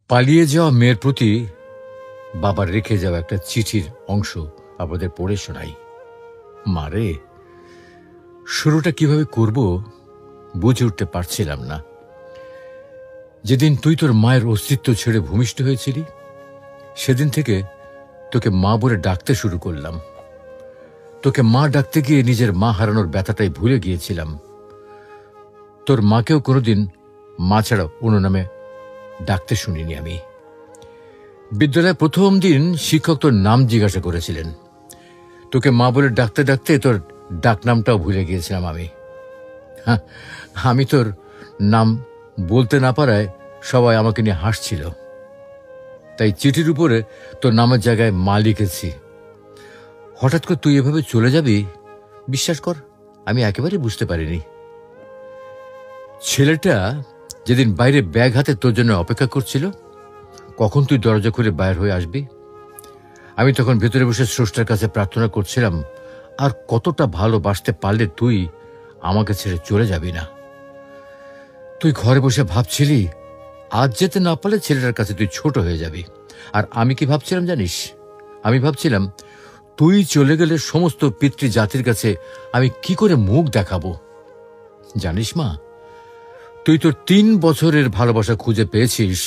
পালিয়ে যাওয়া মেয়ের প্রতি বাবার রেখে যাওয়া একটা চিঠির অংশ আপনাদের পড়ে শোনাই। মারে, শুরুটা কিভাবে করব বুঝে উঠতে পারছিলাম না। যেদিন তুই তোর মায়ের অস্তিত্ব ছেড়ে ভূমিষ্ঠ হয়েছিলি, সেদিন থেকে তোকে মা বলে ডাকতে শুরু করলাম। তোকে মা ডাকতে গিয়ে নিজের মা হারানোর ব্যথাটাই ভুলে গিয়েছিলাম। তোর মাকেও কোনোদিন মা ছাড়া অন্য নামে ডাকতে শুনিনি আমি। বিদ্যালয়ে প্রথম দিন শিক্ষক তোর নাম জিজ্ঞাসা করেছিলেন। তোকে মা বলে ডাকতে ডাকতে তোর ডাক নামটাও ভুলে গিয়েছিলাম আমি। আমি তোর নাম বলতে না পারায় সবাই আমাকে নিয়ে হাসছিল, তাই চিঠির উপরে তোর নামের জায়গায় মা লিখেছি। হঠাৎ করে তুই এভাবে চলে যাবি, বিশ্বাস কর আমি একেবারে বুঝতে পারিনি। ছেলেটা যেদিন বাইরে ব্যাগ হাতে তোর জন্য অপেক্ষা করছিল, কখন তুই দরজা খুলে বাইর হয়ে আসবি, আমি তখন ভেতরে বসে স্রষ্টার কাছে প্রার্থনা করছিলাম আর কতটা ভালোবাসতে পারলে তুই আমাকে ছেড়ে চলে যাবি না। তুই ঘরে বসে ভাবছিলি আজ যেতে না পারলে ছেলেটার কাছে তুই ছোট হয়ে যাবি। আর আমি কি ভাবছিলাম জানিস? আমি ভাবছিলাম তুই চলে গেলে সমস্ত পিতৃ জাতির কাছে আমি কি করে মুখ দেখাবো। জানিস মা, তুই তোর 3 বছরের ভালোবাসা খুঁজে পেয়েছিস,